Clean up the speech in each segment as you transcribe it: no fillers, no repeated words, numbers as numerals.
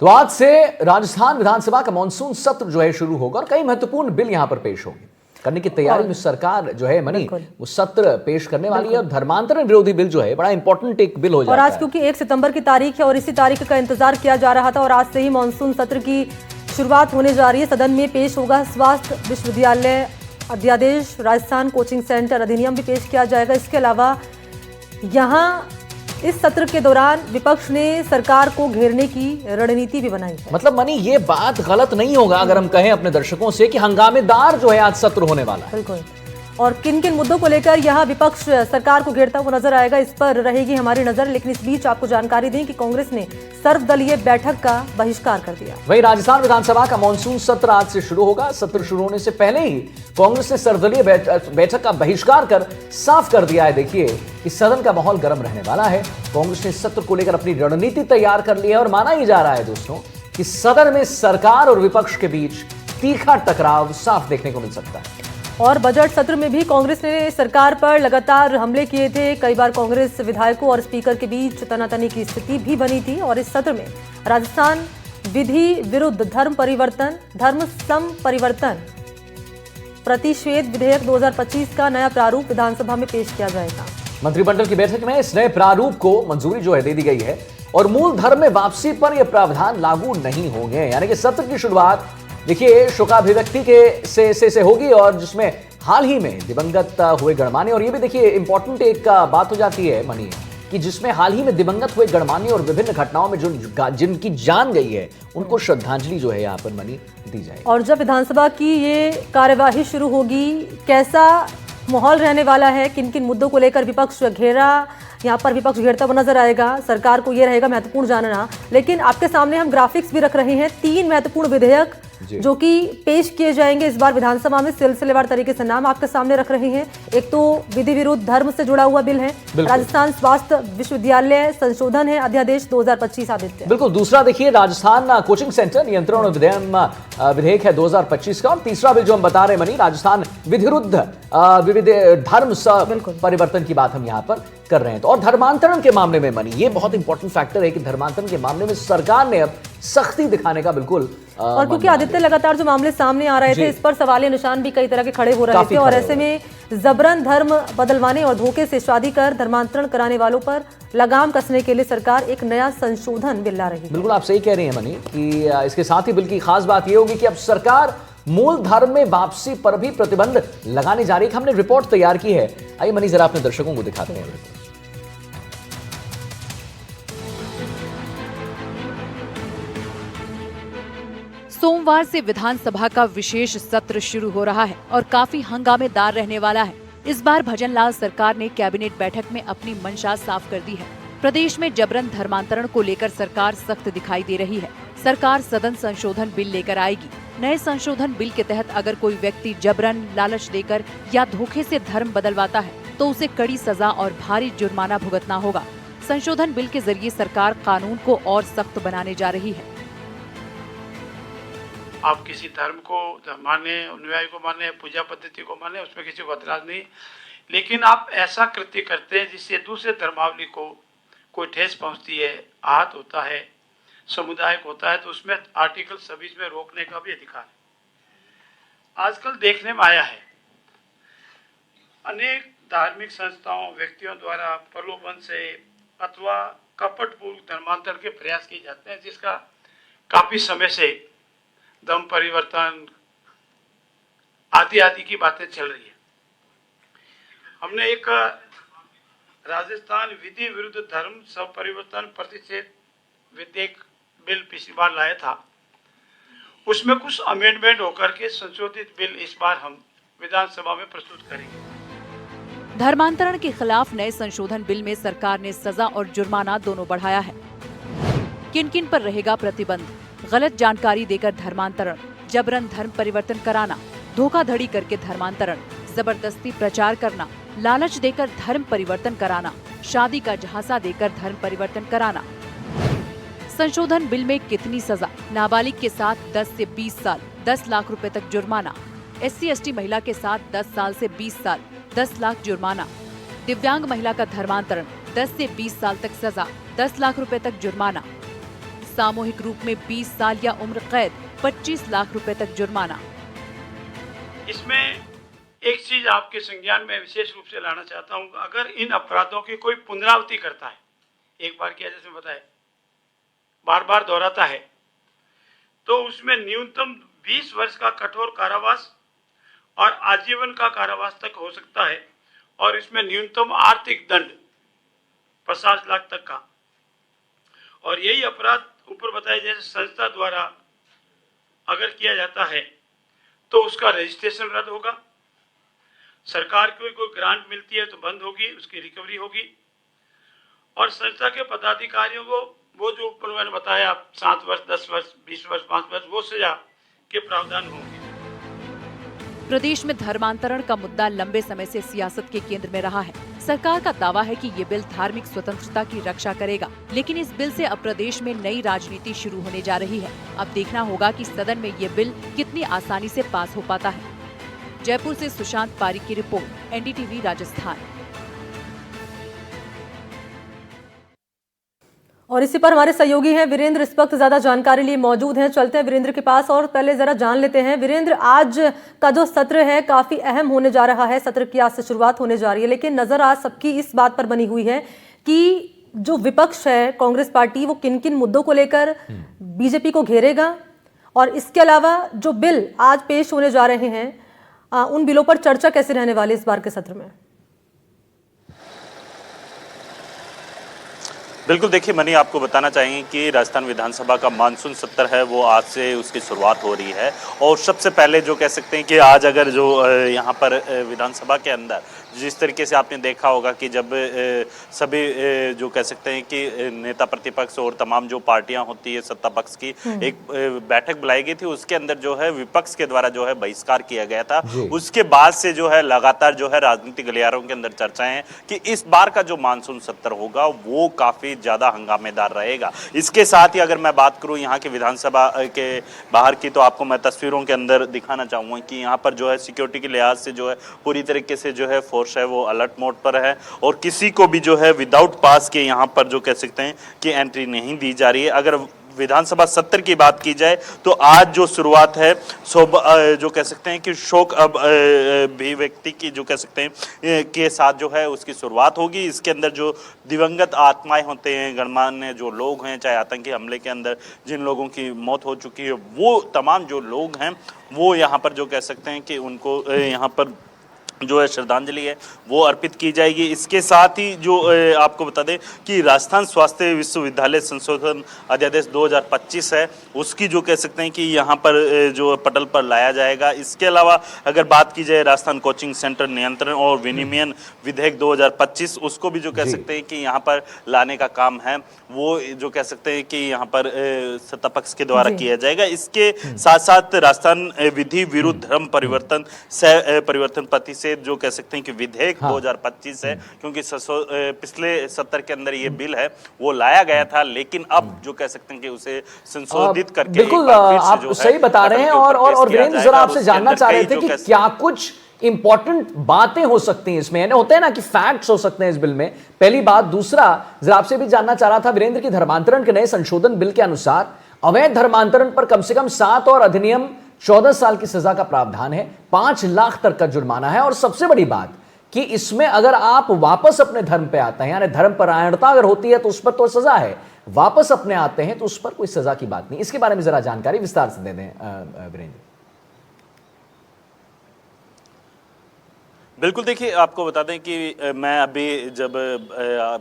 तो आज से राजस्थान विधानसभा का मानसून सत्र जो है शुरू होगा और कई महत्वपूर्ण बिल यहां पर पेश होंगे। करने की तैयारी में सरकार जो है मनी वो सत्र पेश करने वाली है और धर्मांतरण विरोधी बिल जो है बड़ा इंपॉर्टेंट एक बिल हो जाता है। और आज क्योंकि 1 सितंबर की तारीख है और इसी तारीख का इंतजार किया जा रहा था और आज से ही मानसून सत्र की शुरुआत होने जा रही है। सदन में पेश होगा स्वास्थ्य विश्वविद्यालय अध्यादेश, राजस्थान कोचिंग सेंटर अधिनियम भी पेश किया जाएगा। इसके अलावा यहाँ इस सत्र के दौरान विपक्ष ने सरकार को घेरने की रणनीति भी बनाई है। मतलब मनी ये बात गलत नहीं होगा अगर हम कहें अपने दर्शकों से कि हंगामेदार जो है आज सत्र होने वाला है। बिल्कुल। और किन किन मुद्दों को लेकर यह विपक्ष सरकार को घेरता हुआ नजर आएगा, इस पर रहेगी हमारी नजर। लेकिन इस बीच आपको जानकारी दें कि कांग्रेस ने सर्वदलीय बैठक का बहिष्कार कर दिया। वहीं राजस्थान विधानसभा का मानसून सत्र आज से शुरू होगा। सत्र शुरू होने से पहले ही कांग्रेस ने सर्वदलीय बैठक का बहिष्कार कर साफ कर दिया है। देखिए कि सदन का माहौल गर्म रहने वाला है। कांग्रेस ने सत्र को लेकर अपनी रणनीति तैयार कर ली है और माना ही जा रहा है दोस्तों कि सदन में सरकार और विपक्ष के बीच तीखा टकराव साफ देखने को मिल सकता है। और बजट सत्र में भी कांग्रेस ने सरकार पर लगातार हमले किए थे। कई बार कांग्रेस विधायकों और स्पीकर के बीच तनातनी की स्थिति भी बनी थी। और इस सत्र में राजस्थान विधि विरुद्ध धर्म परिवर्तन, धर्म सम परिवर्तन प्रतिषेध विधेयक 2025 का नया प्रारूप विधानसभा में पेश किया जाएगा। मंत्रिमंडल की बैठक में इस नए प्रारूप को मंजूरी जो है दे दी गई है और मूल धर्म में वापसी पर यह प्रावधान लागू नहीं होंगे। यानी कि सत्र की शुरुआत देखिए शोकाभिव्यक्ति के से होगी और जिसमें हाल ही में दिवंगत हुए गणमान्य, और ये भी देखिए इंपॉर्टेंट एक बात हो जाती है मनी कि जिसमें हाल ही में दिवंगत हुए गणमान्य और विभिन्न घटनाओं में जो जिनकी जान गई है उनको श्रद्धांजलि जो है यहाँ पर मनी दी जाए। और जब विधानसभा की ये कार्यवाही शुरू होगी, कैसा माहौल रहने वाला है, किन किन मुद्दों को लेकर विपक्ष यहाँ पर विपक्ष घेरता हुआ नजर आएगा, सरकार को ये रहेगा महत्वपूर्ण जानना। लेकिन आपके सामने हम ग्राफिक्स भी रख रहे हैं। 3 महत्वपूर्ण विधेयक जो कि पेश किए जाएंगे इस बार विधानसभा में, सिलसिलेवार तरीके से नाम आपके सामने रख रहे हैं। एक तो विधि विरुद्ध धर्म से जुड़ा हुआ बिल है, राजस्थान स्वास्थ्य विश्वविद्यालय संशोधन है अध्यादेश 2025 आदित्य। बिल्कुल। दूसरा देखिए राजस्थान कोचिंग सेंटर नियंत्रण और विधेयक है 2025 का। और तीसरा बिल जो हम बता रहे हैं मनी राजस्थान विधिरुद्ध विविध धर्म परिवर्तन की बात हम यहाँ पर कर रहे हैं। तो और धर्मांतरण के मामले में मनी ये बहुत इंपॉर्टेंट फैक्टर है कि धर्मांतरण के मामले में सरकार ने अब सख्ती दिखाने का बिल्कुल और क्योंकि आदित्य लगातार जो मामले सामने आ रहे थे इस पर सवालिया निशान भी कई तरह के खड़े हो रहे थे। और ऐसे में जबरन धर्म बदलवाने और धोखे से शादी कर धर्मांतरण कराने वालों पर लगाम कसने के लिए सरकार एक नया संशोधन बिल ला रही है। बिल्कुल आप सही कह रहे हैं मनी कि इसके साथ ही बिल की खास बात यह होगी कि अब सरकार मूल धर्म में वापसी पर भी प्रतिबंध लगाने जा रही है। हमने रिपोर्ट तैयार की है, आइए मनी जरा अपने दर्शकों को दिखाते हैं। सोमवार से विधानसभा का विशेष सत्र शुरू हो रहा है और काफी हंगामेदार रहने वाला है। इस बार भजनलाल सरकार ने कैबिनेट बैठक में अपनी मंशा साफ कर दी है। प्रदेश में जबरन धर्मांतरण को लेकर सरकार सख्त दिखाई दे रही है। सरकार सदन संशोधन बिल लेकर आएगी। नए संशोधन बिल के तहत अगर कोई व्यक्ति जबरन, लालच देकर या धोखे से धर्म बदलवाता है तो उसे कड़ी सजा और भारी जुर्माना भुगतना होगा। संशोधन बिल के जरिए सरकार कानून को और सख्त बनाने जा रही है। आप किसी धर्म को माने, अनुयायी को माने, पूजा पद्धति को माने, उसमें किसी को एतराज नहीं, लेकिन आप ऐसा कृत्य करते हैं जिससे दूसरे धर्मावली को कोई ठेस पहुंचती है, आहत होता है, समुदाय को होता है, तो उसमें आर्टिकल 26 में रोकने का भी अधिकार है। आजकल देखने में आया है अनेक धार्मिक संस्थाओं, व्यक्तियों द्वारा प्रलोभन से अथवा कपटपूर्ण धर्मांतरण के प्रयास किए जाते हैं, जिसका काफी समय से धर्म परिवर्तन आदि की बातें चल रही है। हमने एक राजस्थान विधि विरुद्ध धर्म सब परिवर्तन प्रतिषेध विधेयक बिल पिछली बार लाया था, उसमें कुछ अमेंडमेंट होकर के संशोधित बिल इस बार हम विधानसभा में प्रस्तुत करेंगे। धर्मांतरण के खिलाफ नए संशोधन बिल में सरकार ने सजा और जुर्माना दोनों बढ़ाया है। किन किन पर रहेगा प्रतिबंध? गलत जानकारी देकर धर्मांतरण, जबरन धर्म परिवर्तन कराना, धोखाधड़ी करके धर्मांतरण, जबरदस्ती प्रचार करना, लालच देकर धर्म परिवर्तन कराना, शादी का झांसा देकर धर्म परिवर्तन कराना। संशोधन बिल में कितनी सजा? नाबालिग के साथ 10 से 20 साल, 10 लाख रुपए तक जुर्माना। SC/ST महिला के साथ 10 साल से 20 साल, 10 लाख जुर्माना। दिव्यांग महिला का धर्मांतरण 10 से 20 साल तक सजा, 10 लाख रुपए तक जुर्माना। सामूहिक रूप में 20 साल या उम्र कैद, 25 लाख रुपए तक जुर्माना। इसमें एक चीज आपके संज्ञान में विशेष रूप से लाना चाहता हूं, अगर इन अपराधों की कोई पुनरावृत्ति करता है, एक बार किया जैसे बताए, बार बार दोहराता है, तो उसमें न्यूनतम 20 वर्ष का कठोर कारावास और आजीवन का कारावास तक हो सकता है, और इसमें न्यूनतम आर्थिक दंड 50 लाख तक का। और यही अपराध ऊपर बताए जैसे संस्था द्वारा अगर किया जाता है तो उसका रजिस्ट्रेशन रद्द होगा, सरकार को कोई ग्रांट मिलती है तो बंद होगी, उसकी रिकवरी होगी, और संस्था के पदाधिकारियों को वो जो ऊपर मैंने बताया 7 वर्ष, 10 वर्ष, 20 वर्ष, 5 वर्ष वो सजा के प्रावधान होंगे। प्रदेश में धर्मांतरण का मुद्दा लंबे समय से सियासत के केंद्र में रहा है। सरकार का दावा है कि ये बिल धार्मिक स्वतंत्रता की रक्षा करेगा, लेकिन इस बिल से अब प्रदेश में नई राजनीति शुरू होने जा रही है। अब देखना होगा कि सदन में ये बिल कितनी आसानी से पास हो पाता है। जयपुर से सुशांत पारिक की रिपोर्ट, एनडीटीवी राजस्थान। और इसी पर हमारे सहयोगी हैं वीरेंद्र, इस वक्त ज्यादा जानकारी लिए मौजूद हैं। चलते हैं वीरेंद्र के पास और पहले जरा जान लेते हैं वीरेंद्र, आज का जो सत्र है काफी अहम होने जा रहा है। सत्र की आज से शुरुआत होने जा रही है, लेकिन नजर आज सबकी इस बात पर बनी हुई है कि जो विपक्ष है कांग्रेस पार्टी, वो किन किन मुद्दों को लेकर बीजेपी को घेरेगा, और इसके अलावा जो बिल आज पेश होने जा रहे हैं उन बिलों पर चर्चा कैसे रहने वाली इस बार के सत्र में। बिल्कुल, देखिए मनी, आपको बताना चाहेंगे कि राजस्थान विधानसभा का मानसून सत्र है वो आज से उसकी शुरुआत हो रही है। और सबसे पहले जो कह सकते हैं कि आज अगर जो यहाँ पर विधानसभा के अंदर जिस तरीके से आपने देखा होगा कि जब सभी जो कह सकते हैं कि नेता प्रतिपक्ष और तमाम जो पार्टियां होती है सत्ता पक्ष की एक बैठक बुलाई गई थी, उसके अंदर जो है विपक्ष के द्वारा जो है बहिष्कार किया गया था। उसके बाद से जो है लगातार जो है राजनीतिक गलियारों के अंदर चर्चाएं हैं कि इस बार का जो मानसून सत्र होगा वो काफी ज्यादा हंगामेदार रहेगा। इसके साथ ही अगर मैं बात करूं यहाँ के विधानसभा के बाहर की, तो आपको मैं तस्वीरों के अंदर दिखाना चाहूंगा कि यहाँ पर जो है सिक्योरिटी के लिहाज से जो है पूरी तरीके से जो है फोर्स है वो अलर्ट मोड पर है, और किसी को भी जो है विदाउट पास के यहाँ पर जो कह सकते हैं कि एंट्री नहीं दी जा रही है। अगर विधानसभा सत्र की बात की जाए तो आज जो शुरुआत है जो कह सकते हैं कि शोक अभिव्यक्ति की जो कह सकते हैं के साथ जो है उसकी शुरुआत होगी। इसके अंदर जो दिवंगत आत्माएं होते हैं, गणमान्य जो लोग हैं, चाहे आतंकी हमले के अंदर जिन लोगों की मौत हो चुकी है, वो तमाम जो लोग हैं वो यहाँ पर जो कह सकते हैं कि उनको यहाँ पर जो है श्रद्धांजलि है वो अर्पित की जाएगी। इसके साथ ही जो आपको बता दें कि राजस्थान स्वास्थ्य विश्वविद्यालय संशोधन अध्यादेश 2025 है, उसकी जो कह सकते हैं कि यहाँ पर जो पटल पर लाया जाएगा। इसके अलावा अगर बात की जाए राजस्थान कोचिंग सेंटर नियंत्रण और विनियमन विधेयक 2025, उसको भी जो कह सकते हैं कि यहाँ पर लाने का काम है वो जो कह सकते हैं कि यहाँ पर सत्ता पक्ष के द्वारा किया जाएगा। इसके साथ साथ राजस्थान विधि विरुद्ध धर्म परिवर्तन सह परिवर्तन पति से जो कह सकते हैं कि विधेयक 2025 है, क्योंकि पिछले सत्र के अंदर ये बिल है वो लाया गया था, लेकिन अब जो कह सकते हैं कि उसे संशोधित करके बिल्कुल आप सही बता रहे हैं। और वीरेंद्र, जरा आपसे जानना चाह रहे थे कि क्या कुछ इंपॉर्टेंट बातें हो सकती हैं इसमें, यानी होते हैं ना कि फैक्ट्स हो सकते हैं इस बिल में, पहली बात। दूसरा, जरा आपसे भी जानना चाह रहा था वीरेंद्र की धर्मांतरण के नए संशोधन बिल के अनुसार अवैध धर्मांतरण पर कम से कम 7 और अधिनियम 14 साल की सजा का प्रावधान है, 5 लाख तक का जुर्माना है, और सबसे बड़ी बात कि इसमें अगर आप वापस अपने धर्म पे आते हैं, यानी धर्मपरायणता अगर होती है तो उस पर तो सजा है, वापस अपने आते हैं तो उस पर कोई सजा की बात नहीं। इसके बारे में जरा जानकारी विस्तार से दे दें वीरेंद्र। बिल्कुल, देखिए आपको बता दें कि मैं अभी जब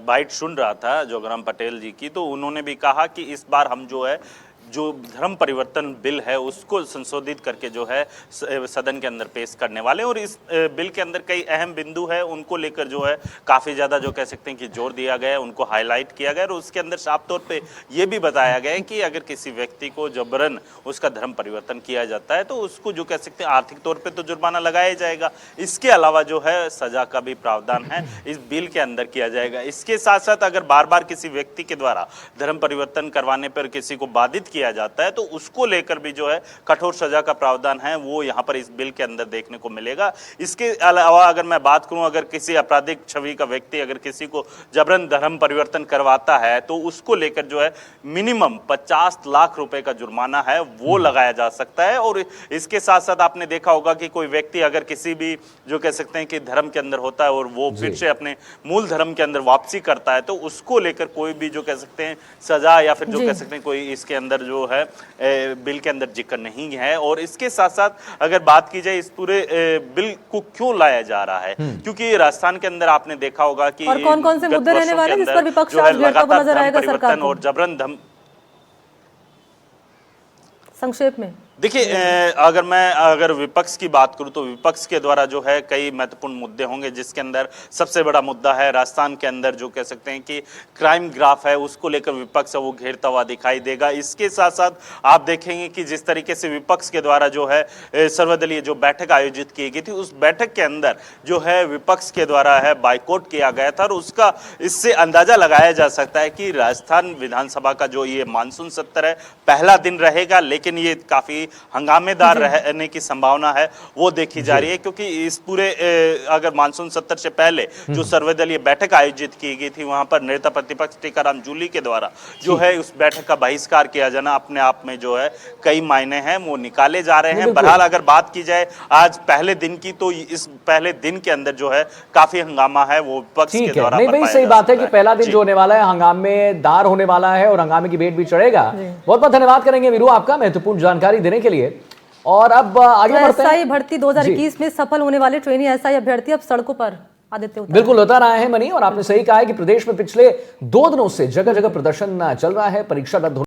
बाइट सुन रहा था जोगराम पटेल जी की, तो उन्होंने भी कहा कि इस बार हम जो है जो धर्म परिवर्तन बिल है उसको संशोधित करके जो है सदन के अंदर पेश करने वाले, और इस बिल के अंदर कई अहम बिंदु है उनको लेकर जो है काफ़ी ज़्यादा जो कह सकते हैं कि जोर दिया गया है, उनको हाईलाइट किया गया, और उसके अंदर साफ तौर पे ये भी बताया गया है कि अगर किसी व्यक्ति को जबरन उसका धर्म परिवर्तन किया जाता है तो उसको जो कह सकते हैं आर्थिक तौर पर तो जुर्माना लगाया जाएगा। इसके अलावा जो है सजा का भी प्रावधान है इस बिल के अंदर किया जाएगा। इसके साथ साथ अगर बार बार किसी व्यक्ति के द्वारा धर्म परिवर्तन करवाने पर किसी को बाधित किया जाता है तो उसको लेकर भी जो है कठोर सजा का प्रावधान है वो यहाँ पर इस बिल के अंदर देखने को मिलेगा। इसके अलावा अगर मैं बात करूं, अगर किसी आपराधिक छवि का व्यक्ति अगर किसी को जबरन धर्म परिवर्तन करवाता है तो उसको लेकर जो है मिनिमम 50 लाख रुपए का जुर्माना है वो लगाया जा सकता है। और इसके साथ साथ आपने देखा होगा कि कोई व्यक्ति अगर किसी भी जो कह सकते हैं कि धर्म के अंदर होता है और वो फिर से अपने मूल धर्म के अंदर वापसी करता है तो उसको लेकर कोई भी जो कह सकते हैं सजा या फिर जो कह सकते हैं कोई इसके अंदर जो है बिल के अंदर जिक्र नहीं है। और इसके साथ साथ अगर बात की जाए इस पूरे बिल को क्यों लाया जा रहा है, क्योंकि राजस्थान के अंदर आपने देखा होगा कि और कौन-कौन से मुद्दे रहने वाले हैं जिस पर विपक्ष आज घेरता हुआ नजर आएगा सरकार को? और जबरन धर्म संक्षेप में देखिए, अगर विपक्ष की बात करूं तो विपक्ष के द्वारा जो है कई महत्वपूर्ण मुद्दे होंगे जिसके अंदर सबसे बड़ा मुद्दा है राजस्थान के अंदर जो कह सकते हैं कि क्राइम ग्राफ है उसको लेकर विपक्ष वो घेरता हुआ दिखाई देगा। इसके साथ साथ आप देखेंगे कि जिस तरीके से विपक्ष के द्वारा जो है सर्वदलीय जो बैठक आयोजित की गई थी उस बैठक के अंदर जो है विपक्ष के द्वारा है बाइकआउट किया गया था और उसका इससे अंदाजा लगाया जा सकता है कि राजस्थान विधानसभा का जो ये मानसून सत्र है पहला दिन रहेगा, लेकिन ये काफी हंगामेदार रहने की संभावना है वो देखी जा रही है, क्योंकि इस पूरे अगर मानसून सत्र से पहले जो सर्वदलीय बैठक आयोजित की गई थी वहां पर नेता प्रतिपक्ष टीकाराम जूली के द्वारा जो है उस बैठक का बहिष्कार किया जाना अपने आप में जो है कई मायने हैं वो निकाले जा रहे हैं। बहरहाल अगर बात की जाए आज पहले दिन की तो इस पहले दिन के अंदर जो है काफी हंगामा है वो विपक्ष के द्वारा। नहीं भाई, सही बात है कि पहला दिन जो होने वाला है हंगामेदार होने वाला है और हंगामे की बेट भी चढ़ेगा। बहुत बहुत धन्यवाद करेंगे वीरू आपका महत्वपूर्ण जानकारी देने के लिए। और अब आगे बढ़ते हैं। एसआई भर्ती 2021 में सफल होने वाले ट्रेनी एसआई अभ्यर्थी अब सड़कों पर आदित्य उतर बिल्कुल उतर आए हैं मनी, और आपने सही कहा है कि प्रदेश में पिछले 2 दिनों से जगह जगह प्रदर्शन चल रहा है। परीक्षा रद्द